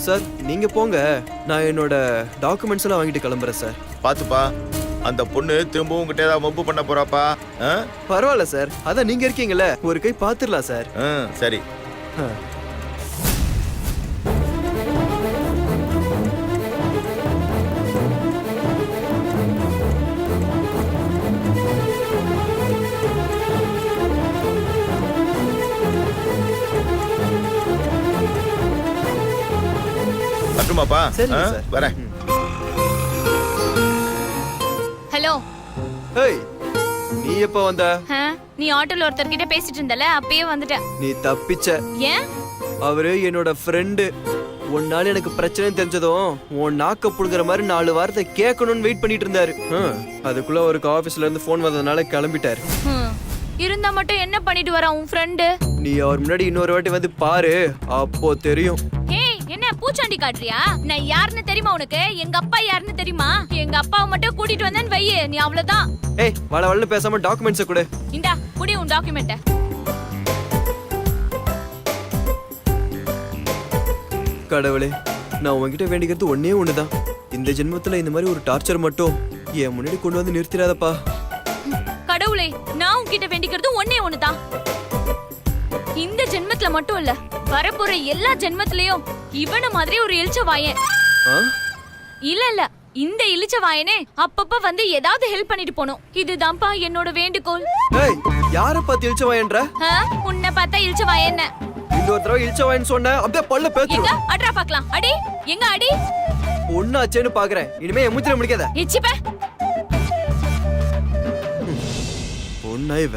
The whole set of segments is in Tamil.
சார் நீங்க போங்க, நான் என்னோட டாக்குமெண்ட்ஸ் எல்லாம் வாங்கிட்டு கிளம்புறேன் சார். பாத்துப்பா, அந்த பொண்ணு திரும்பவும் உங்ககிட்ட ஏதாவது மப்பு பண்ண போறாப்பா. பரவாயில்ல சார், அதான் நீங்க இருக்கீங்கல்ல, ஒரு கை பாத்துடலாம் சார். சரி. அட்டுமாப்பா, வரேன். ஹலோ. ஏய், நீ எப்ப வந்த? நீ ஆட்டோல ஒருத்தர்கிட்ட பேசிட்டு இருந்தல, அப்பயே வந்துட்ட. நீ தப்பிச்ச. ஏன்? அவரு என்னோட ஃப்ரெண்டு. உன்னால எனக்கு பிரச்சனை தெரிஞ்சதும் உன் நாக்க புடுங்குற மாதிரி 4 வாரத்தை கேட்கணும்னு வெயிட் பண்ணிட்டு இருந்தாரு. அதுக்குள்ள ஒரு ஆபீஸ்ல இருந்து போன் வந்ததுனால கிளம்பிட்டாரு. இருந்தா மட்டும் என்ன பண்ணிட்டு வரா உன் ஃப்ரெண்டு? நீ அவர் முன்னாடி இன்னொரு வாட்டி வந்து பாரு, அப்போ தெரியும். ஏய், என்ன பூச்சாண்டி காட்டுறியா? நான் யாருன்னு தெரியுமா உனக்கு? எங்க அப்பா யாருன்னு தெரியுமா? எங்க அப்பாவை மட்டும் கூட்டிட்டு வந்தேன்னு வையே, நீ அவ்வளவுதான். ஏய், வள பேசாம டாக்குமெண்ட்ஸ் கொடு. இந்தா குடி உன் டாக்குமெண்ட்ட. கடவுளே, நான் உன்கிட்ட வேண்டிக்கிறது ஒன்னே ஒண்ணுதான். இந்த ஜென்மத்துல இந்த மாதிரி ஒரு டார்ச்சர் மட்டும் என் முன்னாடி கொண்டு வந்து நிறுத்திடாதப்பா. கடவுளே, நான் உன்கிட்ட வேண்டிக்கிறது ஒன்னே ஒண்ணுதான். இந்த ஜென்மத்துல மட்டும் இல்ல, வரப்போற எல்லா ஜென்மத்திலயும் இவன மாதிரி ஒரு இளிச்ச வாயன். இல்ல, இந்த இளிச்ச வாயனே அப்பப்ப வந்து ஏதாவது ஹெல்ப் பண்ணிட்டு போணும். இதுதான்ப்பா என்னோட வேண்டுகோள். ஏய், யார பார்த்து இளிச்ச வாயன்ற? உன்னை பார்த்தா இளிச்ச வாயன். இந்த ஒரு தடவை இளிச்ச வாயன் சொன்ன அப்படியே பல்ல பேத்து. எங்க அட்ரா பார்க்கலாம். அடி, எங்க அடி? ஒண்ணாச்சேன்னு பாக்குறேன். இனிமே என் மூஞ்சில முடிக்காத. எச்சிப்பே. ஒண்ணாயிவ.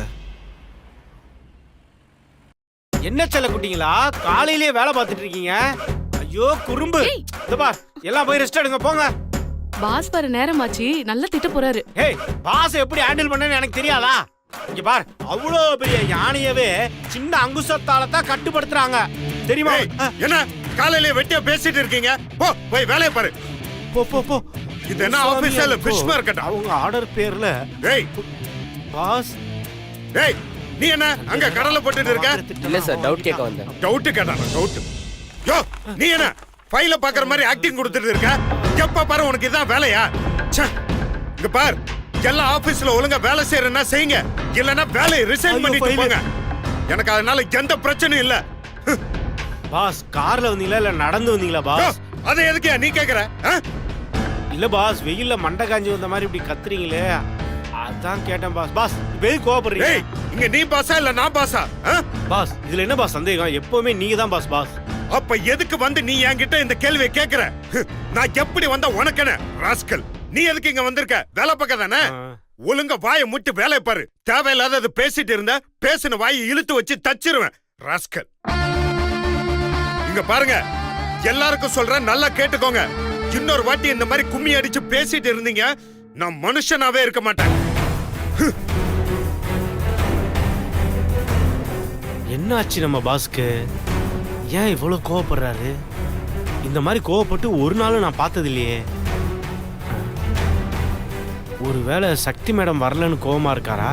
என்ன செல்ல குட்டிங்களா, காலையிலேயே வேலை பார்த்துட்டு இருக்கீங்க? ஐயோ குறும்பு. இந்த பார், எல்லாம் போய் ரெஸ்ட் எடுங்க, போங்க. பாஸ் வர நேரமாச்சு, நல்லா திட்ட போறாரு. ஏய், பாஸ் எப்படி ஹேண்டில் பண்ணேன்னு எனக்கு தெரியாதா? இங்க பார், அவ்வளோ பெரிய யானையவே சின்ன அங்குசத்தால தான் கட்டுப்படுத்துறாங்க, தெரியுமா? என்ன காலையிலேயே வெட்டியா பேசிட்டு இருக்கீங்க? போ, போய் வேலையை பாரு. போ போ போ. இது என்ன ஆபீஸ்ல ஃபிஷ் மார்க்கெட்? அவங்க ஆர்டர் பேர்ல. ஏய் பாஸ். ஏய், நீ என்ன அங்க கடலை போட்டுட்டு இருக்க? இல்ல சார், டவுட் கேட்க வந்தேன். டவுட் கேட்டானா? டவுட். யோ, நீ என்ன ஃபைல பாக்குற மாதிரி ஆக்டிங் கொடுத்துட்டு இருக்க? எப்ப பாரு உனக்கு இதான் வேலையா? ச்சே. இங்க பார், எல்லா ஆபீஸ்ல ஒழுங்கா வேலை செய்யறேன்னா செய்யுங்க, இல்லனா வேலையை ரிசைன் பண்ணிட்டு போங்க. எனக்கு அதனால எந்த பிரச்சனையும் இல்ல. பாஸ், கார்ல வந்தீங்களா இல்ல நடந்து வந்தீங்களா பாஸ்? அதை எதுக்கு நீ கேக்குற? இல்ல பாஸ், வெயில்ல மண்டை காஞ்சி வந்த மாதிரி இப்படி கத்துறீங்களே, அதான் கேட்டேன் பாஸ். பாஸ், வெயில் கோவப்படுறீங்க. ஏய், இங்க நீ பாஸா இல்ல நான் பாஸா? பாஸ், இதுல என்ன பாஸ் சந்தேகம்? எப்பவுமே நீங்க தான் பாஸ். பாஸ், அப்ப எதுக்கு வந்து நீ என்கிட்ட இந்த கேள்வியை கேக்குற? நான் எப்படி வந்தா உனக்கென்ன ராஸ்கல்? நீ எதுக்கு இங்க வந்திருக்க? வேலை பார்க்க தானே? ஒழுங்கா வாயை முட்டு வேலையை பாரு. தேவையில்லாத பேசிட்டு இருந்த, பேசின வாயை இழுத்து வச்சு தச்சிருவேன் ராஸ்கல். இங்க பாருங்க, எல்லாருக்கும் சொல்றேன், நல்லா கேட்டுக்கோங்க. இன்னொரு வாட்டி இந்த மாதிரி கும்மி அடிச்சு பேசிட்டு இருந்தீங்க, நான் மனுஷனாவே இருக்க மாட்டேன். என்ன ஆச்சு நம்ம பாஸ்க்கு? ஏன் இவ்வளவு கோவப்படுறாரு? இந்த மாதிரி கோவப்பட்டு ஒரு நாளும் நான் பார்த்தது இல்லையே. ஒருவேளை சக்தி மேடம் வரலன்னு கோவமா இருக்காரா?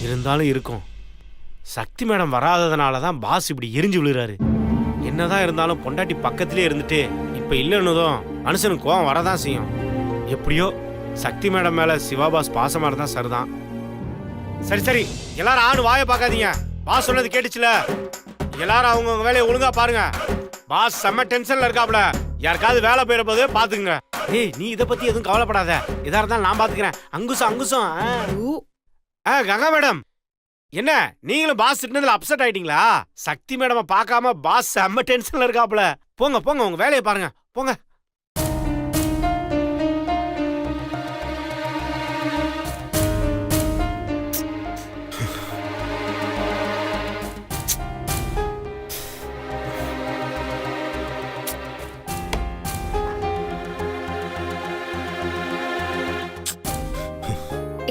இருந்தாலும் இருக்கும். சக்தி மேடம் வராததுனால தான் பாஸ் இப்படி எரிஞ்சு விழுறாரு. என்னதான் இருந்தாலும் பொண்டாட்டி பக்கத்திலே இருந்துட்டு இப்ப இல்லைன்னுதும் மனுஷனுக்கு கோவம் வரதான் செய்யும். எப்படியோ சக்தி மேடம் மேல சிவா பாஸ் பாசமா இருந்தா சரிதான். சரி சரி, எல்லாரும் ஆணு வாயை பார்க்காதீங்க. பாஸ் சொன்னது கேட்டுச்சுல, எல்லாரும் அவங்க வேலையை ஒழுங்கா பாருங்க. பாஸ் செம்ம டென்ஷன்ல இருக்காப்ல, யாருக்காவது வேலை போயிட போது பாத்துக்குங்க. ஏய், நீ இதை பத்தி எதுவும் கவலைப்படாத, எதா இருந்தாலும் நான் பாத்துக்கிறேன். அங்குசம் அங்குசம். கங்கா மேடம், என்ன நீங்களும் பாஸ் திட்டினதுல அப்செட் ஆயிட்டீங்களா? சக்தி மேடமை பார்க்காம பாஸ் செம்ம டென்ஷன்ல இருக்காப்ல. போங்க போங்க, உங்க வேலையை பாருங்க, போங்க.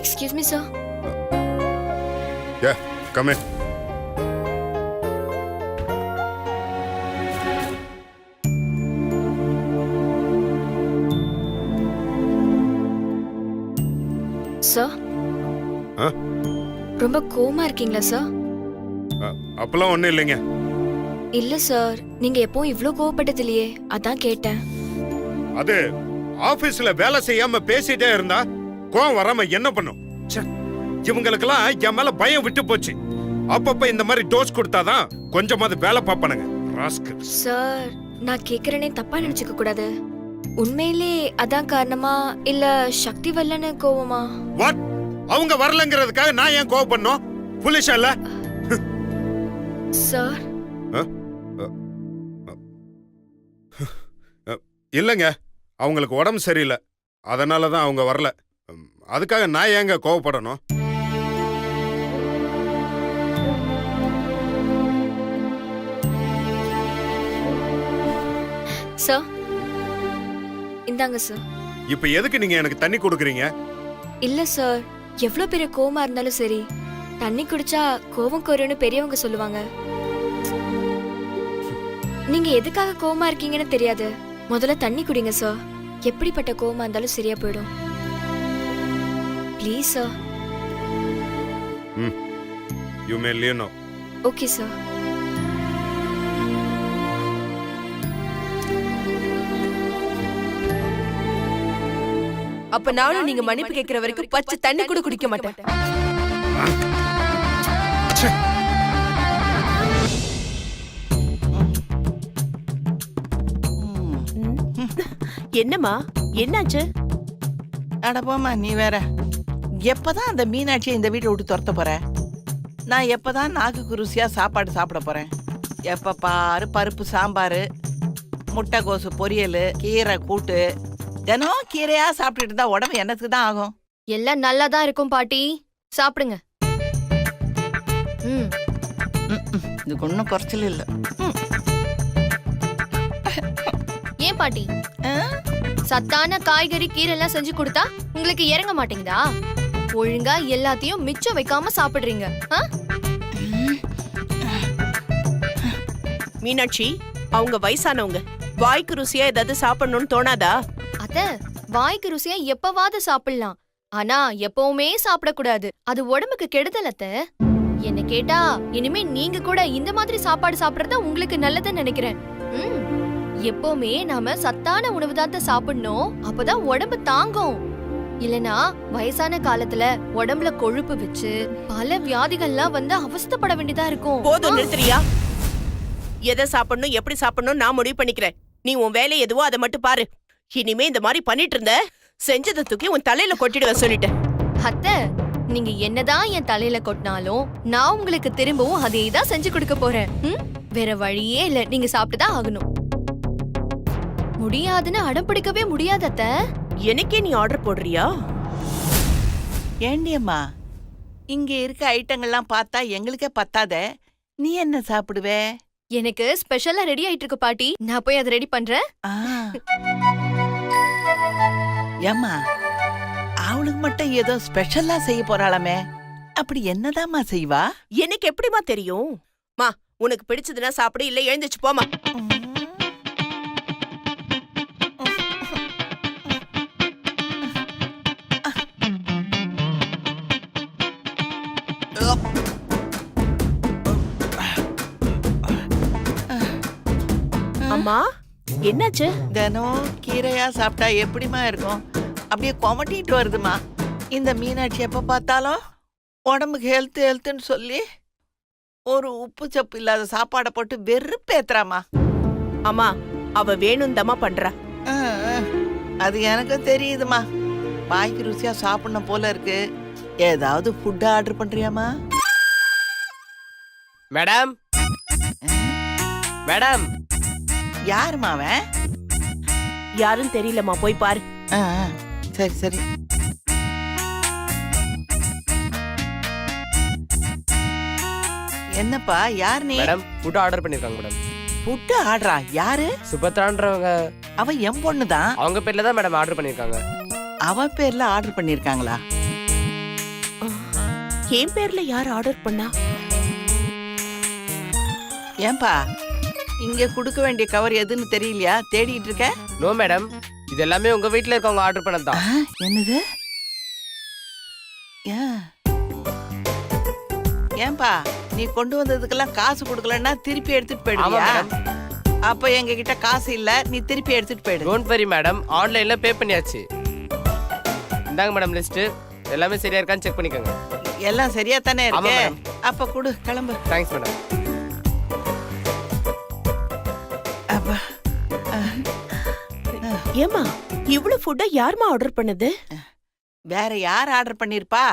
Excuse me, sir. Yeah, come in. Sir? ரொம்ப கோவமா இருக்கீங்களா சார்? அப்பெல்லாம் ஒண்ணும் இல்லைங்க. இல்ல சார், நீங்க எப்பவும் இவ்ளோ கோவப்பட்டது இல்லையே, அதான் கேட்டேன். அது ஆபீஸ்ல வேலை செய்யாம பேசிட்டே இருந்தா கோவம் வராம என்ன பண்ணும்? ச்சே, இவங்களுக்கெல்லாம் என் மேல பயம் விட்டு போச்சு. அப்பப்ப இந்த மாதிரி டோஸ் கொடுத்தாதான் கொஞ்சமாவது வேலை பார்ப்பானுங்க. ராஸ்கல். சார், நான் கேக்குறேனே தப்பா நினைச்சுக்க கூடாது. உண்மையிலே அதான் காரணமா இல்ல சக்தி வரலன்னு கோவமா? வாட்? அவங்க வரலங்கிறதுக்காக நான் ஏன் கோவம் பண்ணோம்? புலிஷா இல்ல? சார், இல்லங்க, அவங்களுக்கு உடம்பு சரியில்லை, அதனாலதான் அவங்க வரல. அதுக்காக நான் ஏங்க கோவப்படணும்? சார் இந்தாங்க சார். இப்ப எதுக்கு நீங்க எனக்கு தண்ணி கொடுக்குறீங்க? இல்ல சார், எவ்வளவு பெரிய கோவமா இருந்தாலும் சரி, தண்ணி குடிச்சா கோவம் குறையும்னு பெரியவங்க சொல்லுவாங்க. நீங்க எதுக்காக கோவமா இருக்கீங்கன்னு தெரியாது. முதல்ல தண்ணி குடிங்க சார். எப்படிப்பட்ட கோவமா இருந்தாலும் சரியா போயிடும். Please sir. You may leave now. Okay sir. அப்ப நானும் நீங்க மன்னிப்பு கேட்கிற வரைக்கும் பச்சை தண்ணி கூட குடிக்க மாட்டேன். என்னம்மா, என்னாச்சு? அட போம்மா, நீ வேற. எப்பதான் அந்த மீனாட்சியை இந்த வீட்டை விட்டு துரத்த போற? நான் எப்பதான் நாக்கு ருசியா சாப்பாடு சாப்பிட போறேன்? எப்ப பாரு பருப்பு சாம்பார், முட்டைகோசு பொரியல், கீரை கூட்டு, தினம் கீரையா சாப்பிட்டுட்டு இருந்தா உடம்பு என்னத்துக்கு தான் ஆகும்? எல்லாம் நல்லா தான் இருக்கும் பாட்டி, சாப்பிடுங்க. இதுக்கு ஒன்றும் குறைச்சல் இல்லை. ஏன் பாட்டி, சத்தான காய்கறி கீரை எல்லாம் செஞ்சு கொடுத்தா உங்களுக்கு இறங்க மாட்டேங்குதா? ஒழுங்கா எல்லாத்தையும் மிச்சம் வைக்காம சாப்பிடுறீங்க. மீனாட்சி, அவங்க வயசானவங்க, வாய்க்கு ருசியா ஏதாவது சாப்பிடணும்னு தோணாதா? அத்த, வாய்க்கு ருசியா எப்பவாவது சாப்பிடலாம், ஆனா எப்பவுமே சாப்பிடக்கூடாது. அது உடம்புக்கு கெடுதல் அத்த. என்ன கேட்டா இனிமே நீங்க கூட இந்த மாதிரி சாப்பாடு சாப்பிடுறதா உங்களுக்கு நல்லதுன்னு நினைக்கிறேன். எப்பவுமே நாம சத்தான உணவு தான் சாப்பிடணும், அப்பதான் உடம்பு தாங்கும். இல்லனா வயசான காலத்துல உடம்புல கொழுப்பு வச்சு பல வியாதிகள்லாம் வந்து அவஸ்தைப்பட வேண்டியதா இருக்கும். போதும், நிறுத்துறியா? எதை சாப்பிடணும், எப்படி சாப்பிடணும் நான் முடிவு பண்ணிக்கிறேன். நீ உன் வேலை எதுவோ அதை மட்டும் பாரு. இனிமே இந்த மாதிரி பண்ணிட்டு இருந்த செஞ்சதை தூக்கி உன் தலையில கொட்டிடுவ சொல்லிட்டேன். அத்தை, நீங்க என்னதான் என் தலையில கொட்டினாலும் நான் உங்களுக்கு திரும்பவும் அதே தான் செஞ்சு கொடுக்க போறேன். வேற வழியே இல்ல, நீங்க சாப்பிட்டுதான் ஆகணும். முடியாதுன்னு அடம் பிடிக்கவே முடியாது அத்தை. எனக்கே நீ ஆர்டர் போடுறியா? ஏண்டியம்மா, இங்க இருக்க ஐட்டங்கள்லாம் பார்த்தா எங்களுக்கே பத்தாத, நீ என்ன சாப்பிடுவே? எனக்கு ஸ்பெஷலா ரெடி ஆயிட்டு இருக்கு பாட்டி, நான் போய் அதை ரெடி பண்றேன். ஏம்மா, அவளுக்கு மட்டும் ஏதோ ஸ்பெஷலா செய்ய போறாளாமே, அப்படி என்னதாம்மா செய்வா? எனக்கு எப்படிமா தெரியும்? மா, உனக்கு பிடிச்சதுன்னா சாப்பிடு, இல்ல எழுந்துச்சு போமா. அம்மா, என்னாச்சு? தினம் கீரையா சாப்பிட்டா எப்படிமா இருக்கும்? அப்படியே கொமட்டிட்டு வருதுமா. இந்த மீனாட்சி எப்ப பார்த்தாலும் உடம்புக்கு ஹெல்த் ஹெல்த்னு சொல்லி ஒரு உப்பு சப்பு இல்லாத சாப்பாடை போட்டு வெறுப்பேத்துறாமா. அம்மா, அவ வேணும் தம்மா பண்றா. அது எனக்கு தெரியுதுமா. வாய்க்கு ருசியா சாப்பிடணும் போல இருக்கு. ஏதாவது ஃபுட் ஆர்டர் பண்றியாமா? Madam, madam. யாருமா அவன்? யாரும் தெரியலம்மா, போய் பாரு. சரி சரி. என்னப்பா, யார் நீ? மேடம், ஃபுட் ஆர்டர் பண்ணிருக்காங்க மேடம். ஃபுட் ஆர்டரா? யாரு? சுபத்ரான்றவங்க. அவ என் பொண்ணுதான். அவங்க பேர்ல தான் மேடம் ஆர்டர் பண்ணிருக்காங்க. அவ பேர்ல ஆர்டர் பண்ணிருக்காங்களா? என் பேர்ல யார் ஆர்டர் பண்ணா? ஏன்பா, இங்க குடுக்க வேண்டிய கவர் எதுன்னு தெரியலையா? தேடிட்டு இருக்க? நோ மேடம், இது எல்லாமே உங்க வீட்ல இருக்கவங்க ஆர்டர் பண்ணதான். என்னது? ஏன்பா, நீ கொண்டு வந்ததுக்கெல்லாம் காசு கொடுக்கலன்னா திருப்பி எடுத்துட்டு போயிடுவியா? அப்ப எங்க கிட்ட காசு இல்ல, நீ திருப்பி எடுத்துட்டு போயிடு. டோன்ட் வரி மேடம், ஆன்லைன்ல பே பண்ணியாச்சு. இந்தாங்க மேடம் லிஸ்ட். எல்லாமே சரியா இருக்கான்னு செக் பண்ணிக்கோங்க. எல்லாம் சரியா தானே ஆமா இருக்கு? மேடம். அப்ப குடு, கிளம்பு. Thanks madam. அப்பா ஏமா இவ்வளவு ஃபுட்டை யாருமா ஆர்டர் பண்ணது? வேற யார் ஆர்டர் பண்ணிருப்பா?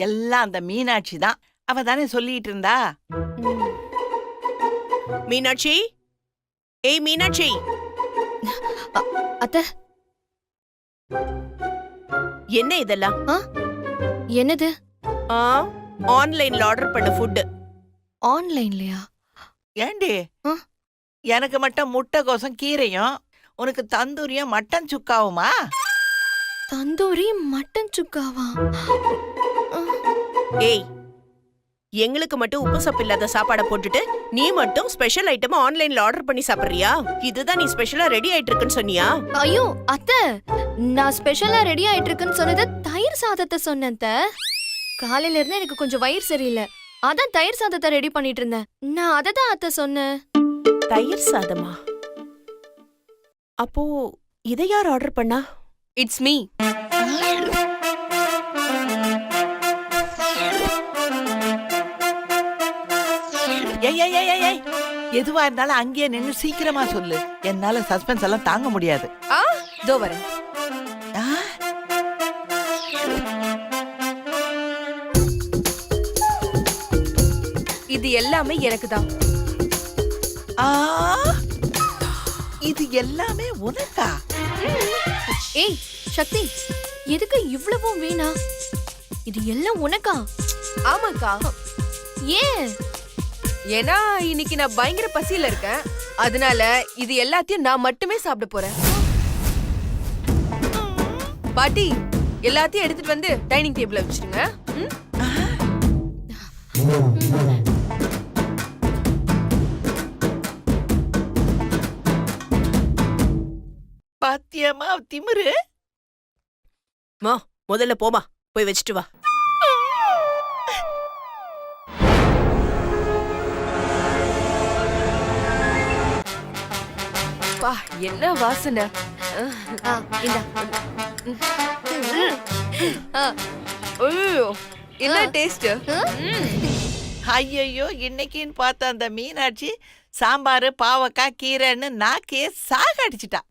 எல்லாம் அந்த மீனாட்சி தான். அவ தானே சொல்லிட்டு இருந்தா. மீனாட்சி, ஏய் மீனாட்சி. அத்தை, என்ன இதெல்லாம்? என்னது? ஆன்லைன்ல ஆர்டர் பண்ண ஃபுட். ஆன்லைன்லயா? ஏண்டி எனக்கு மட்டும் முட்டை கோசம் கீரையும், உனக்கு தந்தூரியும் மட்டன் சுக்காவுமா? தந்தூரி மட்டன் சுக்காவா? ஏய், எங்களுக்கு மட்டும் உப்பு சப்பு இல்லாத சாப்பாடை போட்டுட்டு நீ மட்டும் ஸ்பெஷல் ஐட்டம் ஆன்லைன்ல ஆர்டர் பண்ணி சாப்பிடுறியா? இதுதான் நீ ஸ்பெஷலா ரெடி ஆயிட்டு இருக்குன்னு சொன்னியா? ஐயோ அத்தை, நான் ஸ்பெஷலா ரெடி ஆயிட்டு இருக்குன்னு சொன்னது தயிர் சாதத்தை சொன்னேன் அத்தை. காலையில இருந்து எனக்கு கொஞ்சம் வயிறு சரியில்லை, அதான் தயிர் சாதத்தை ரெடி பண்ணிட்டு இருந்தேன். நான் அதை தான் அத்தை சொன்னேன். தயிர் சாதமா? அப்போ இதை யார் ஆர்டர் பண்ணா? It's me. எதுவா இருந்தாலும் அங்கேயே நின்னு சீக்கிரமா சொல்லு. என்னால சஸ்பென்ஸ் எல்லாம் தாங்க முடியாது. இதோ வரேன். இது எல்லாமே எனக்கு தான். இது எல்லாமே உனக்கா? ஏய் சக்தி, எதுக்கு இவ்வளவும் வீணா? இது எல்லாம் உனக்கா? ஆமாக்கா. ஏன்? ஏன்னா இன்னைக்கு நான் பயங்கர பசியில இருக்கேன், அதனால இது எல்லாத்தையும் நான் மட்டுமே சாப்பிட போறேன். பாட்டி, எல்லாத்தையும் எடுத்துட்டு வந்து டைனிங் டேபிள்ல வச்சிருங்க. பாத்தியம்மா திமிரு? முதல்ல போமா, போய் வச்சுட்டு வா. பா, என்ன வாசனை! என்ன டேஸ்ட்! ஐயோ, இன்னைக்குன்னு பார்த்த அந்த மீனாட்சி சாம்பார் பாவக்காய் கீரைன்னு நாக்கே சாகடிச்சிட்டா.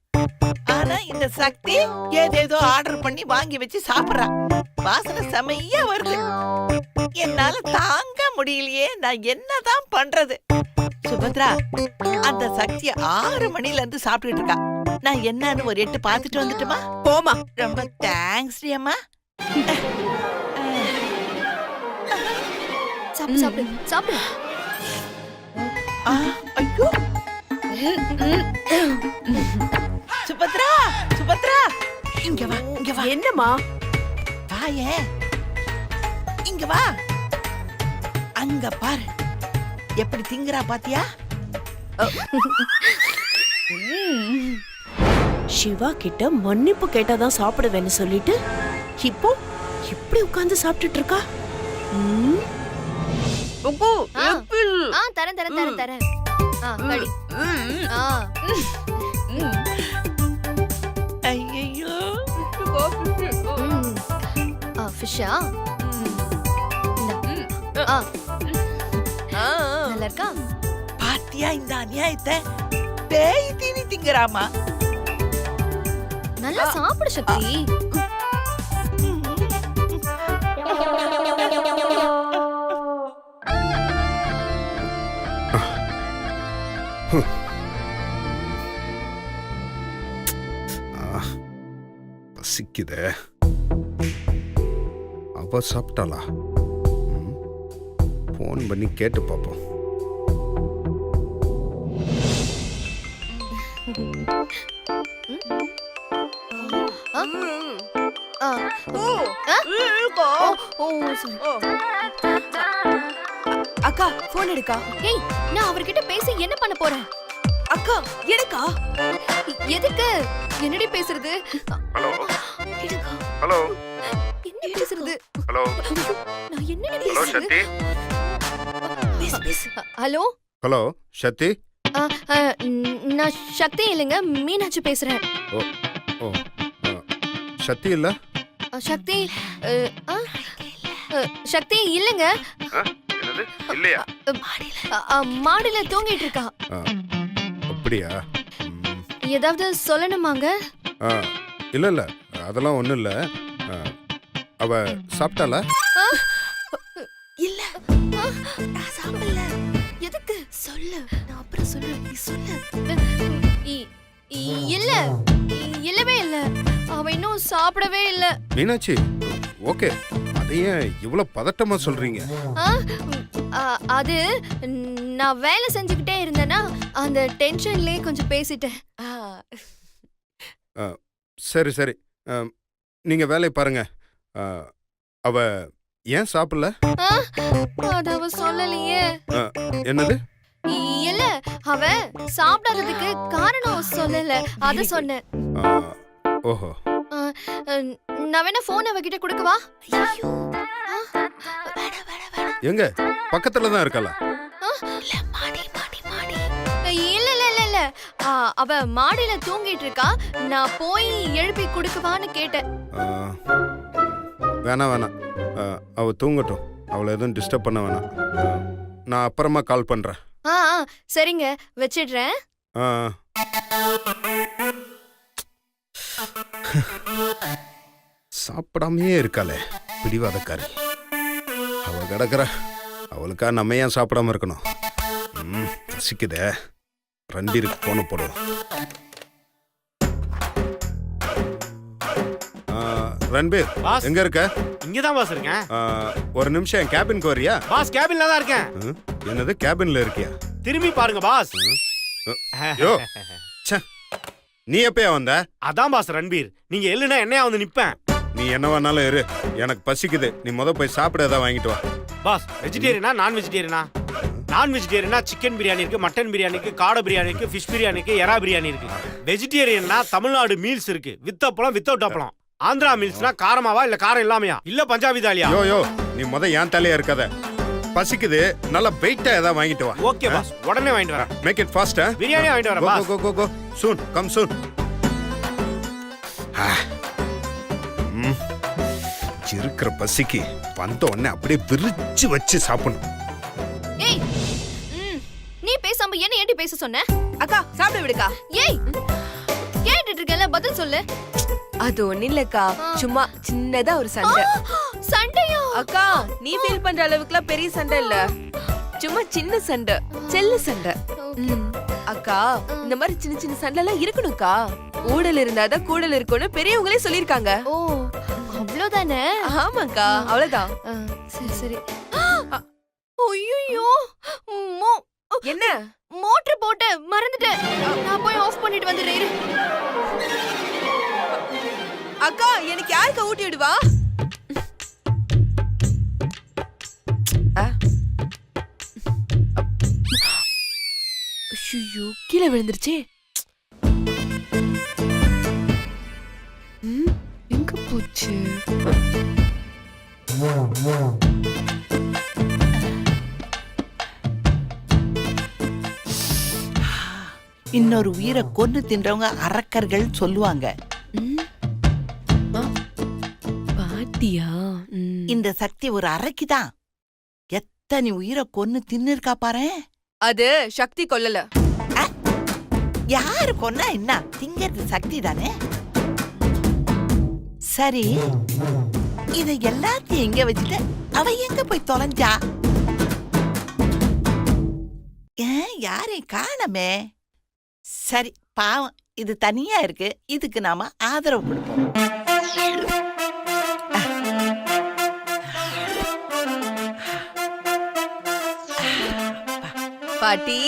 ஆனா இந்த சக்தி ஏதேதோ ஆர்டர் பண்ணி வாங்கி வச்சு சாப்பிடுறா. வாசனை செமையா வருது. என்னால தாங்க முடியலையே, நான் என்னதான் பண்றது? சுபத்ரா, அந்த சக்திய 6 மணில இருந்து சாப்பிட்டுட்டு இருக்கா. நான் என்னன்னு ஒரு 8 பாத்துட்டு வந்துட்டுமா? போமா. ரொம்ப தேங்க்ஸ் அம்மா. சாப்பிடு சாப்பிடு சாப்பிடு. ஐயோ சுபத்ரா, சுபத்ரா, இங்க வா, இங்க வா. என்னம்மா? வாயே, இங்க வா. அங்க பாரு, எப்படி திங்கறா பாத்தியா? சிவா கிட்ட மன்னிப்பு கேட்டாதான் சாப்பிடுவேன்னு சொல்லிட்டு இப்போ இப்படி உட்கார்ந்து சாப்பிட்டுட்டு இருக்கா. தரேன் தரேன் தரேன் தரேன். கடி. ஐயோ, ஃபிஷ்ஷா? நல்லா இருக்கா? பாத்தியா இந்த அநியாயத்தை? பேய் தீனி திங்கறாமா? நல்லா சாப்பிடு சக்தி. பசிக்குதே. அவ சாப்பிட்டாளா? ஃபோன் பண்ணி கேட்டு பார்ப்போம். அக்கா, போன் எடுக்கா. ஏய், நான் அவர்கிட்ட பேசி என்ன பண்ண போறேன்? அக்கா, எடுக்கா. எதுக்கு? என்னடி பேசுறது? ஹலோ எடுக்கா. ஹலோ என்ன பேசுறது? ஹலோ நான் என்ன ஹலோ பேசுறது? சக்தி. ஹலோ ஹலோ சக்தி, நான் சக்தி இல்லைங்க, மீனாட்சி பேசுறேன். ஓ ஓ சக்தி இல்ல சக்தி சக்தி இல்லைங்க. என்னது இல்லையா? மாடியில தூங்கிட்டு இருக்கா. அப்படியா? ஏதாவது சொல்லணுமாங்க? இல்ல இல்ல அதெல்லாம் ஒண்ணும் இல்ல. அவ சாப்பிட்டாளா? இல்ல, நான் சாப்பிடல. எதுக்கு சொல்லு, நான் அப்புறம் சொல்றேன், நீ சொல்லு. இல்ல, இல்லவே இல்ல, அவ இன்னும் சாப்பிடவே இல்ல. மீனாட்சி ஓகே, அதையே இவ்வளவு பதட்டமா சொல்றீங்க? அது நான் வேலை செஞ்சுக்கிட்டே இருந்தேன்னா அந்த டென்ஷன்லயே கொஞ்சம் பேசிட்டேன். சரி சரி, நீங்க வேலையை பாருங்க. அவ ஏன் சாப்பிடல? அது அவ சொல்லலையே. என்னது? இல்ல, அவ சாப்பிடாததுக்கு காரணம் சொல்லல, அத சொன்னேன். ஓஹோ. நான் வேணா போன் அவகிட்ட கொடுக்கவா? எங்க பக்கத்துல தான் இருக்கல? இல்ல இல்ல இல்ல இல்ல, அவ மாடியில தூங்கிட்டு இருக்கா. நான் போய் எழுப்பி கொடுக்கவான்னு கேட்டேன். வேணாம் வேணாம், அவ தூங்கட்டும். அவளை எதுவும் டிஸ்டர்ப் பண்ண வேணாம். நான் அப்புறமா கால் பண்றேன். சரிங்க, வச்சிடுறேன். சாப்பிடாமையே இருக்காளே பிடிவாதக்காரி. அவ கிடக்குற, அவளுக்கா நம்ம ஏன் சாப்பிடாம இருக்கணும்? பசிக்குதே. ரண்டீருக்கு போன போடுவோம். ரன்பீர், எங்க இருக்க? இங்கதான் பாஸ் இருக்கேன். ஒரு நிமிஷம் என் கேபினுக்கு வரியா? பாஸ் கேபின்ல தான் இருக்கேன். என்னது கேபின்ல இருக்கியா? திரும்பி பாருங்க பாஸ். யோ, நீ எப்பயா வந்த? அதான் பாஸ் ரன்பீர், நீங்க இல்லைன்னா என்னையா வந்து நிப்பேன். நீ என்ன வேணாலும் இரு, எனக்கு பசிக்குது. நீ போய் சாப்பிட ஏதாவது வாங்கிட்டு வா. பாஸ் வெஜிடேரியனா நான் வெஜிடேரியனா? நான் வெஜிடேரியனா சிக்கன் பிரியாணி இருக்கு, மட்டன் பிரியாணி இருக்கு, காடை பிரியாணி இருக்கு, ஃபிஷ் பிரியாணி இருக்கு, எறா பிரியாணி இருக்கு. வெஜிடேரியன்னா தமிழ்நாடு மீல்ஸ் இருக்கு, வித் அப்பளம் வித்தவுட் அப்பளம். ஆந்திரா மீல்ஸ்னா காரமாவா இல்ல காரம் இல்லாமையா இல்ல பஞ்சாபி தாலியா? யோ யோ, நீ ஏன் தலையா இருக்காத. பசிக்குது, நல்லா வெயிட்டா ஏதாவது வாங்கிட்டு வா. ஓகே பாஸ், உடனே வாங்கிட்டு வரேன். Make it fast. பிரியாணி வாங்கிட்டு வரேன் பாஸ். கோ கோ கோ சூன், கம் சூன். இருக்கிற பசிக்கு வந்த உடனே அப்படியே விரிச்சு வச்சு சாப்பிடணும். ஏய், நீ பேசாம என்ன ஏண்டி பேச சொன்ன? அக்கா சாப்பிட விடுக்கா. ஏய், கேட்டுட்டு இருக்கல, பதில் சொல்லு. அது ஒண்ணு இல்லக்கா, சும்மா சின்னதா ஒரு சண்டை. சண்டையா? அக்கா, நீ ஃபீல் பண்ற அளவுக்குலாம் பெரிய சண்டை இல்ல, சும்மா சின்ன சண்டை, செல்ல சண்டை. அக்கா, இந்த மாதிரி சின்ன சின்ன சண்டை எல்லாம் இருக்கணும்க்கா. ஊடல் இருந்தாதான் கூடல் இருக்கும்னு பெரியவங்களே சொல்லிருக்காங்க. ஓ, அவ்வளவுதானே? ஆமாக்கா, அவ்வளவுதான். சரி சரி. ஐயோ, என்ன? மோட்டர் போட்டு மறந்துட்டேன். நான் போய் ஆஃப் பண்ணிட்டு வந்துடுறேன். அக்கா, எனக்கு யாருக்கா ஊட்டி விடுவா? ஐயோ, கீழே விழுந்துருச்சே. எங்க போச்சு? இன்னொரு உயிரை கொன்னு தின்றவங்க அரக்கர்கள் சொல்லுவாங்க. பாட்டியா? இந்த சக்தி ஒரு அரக்கிதான். எத்தனை உயிரை கொன்னு தின்னுருக்கா பாரு. அது சக்தி கொல்லல. யாரு கொன்னா என்ன, திங்கிறது சக்தி தானே. சரி, இத எல்லாத்தையும் எங்க வச்சுட்டு அவ எங்க போய் தொலைஞ்சா? யாரையும் காணமே. சரி, பாவம், இது தனியா இருக்கு, இதுக்கு நாம ஆதரவு கொடுப்போம். பாட்டி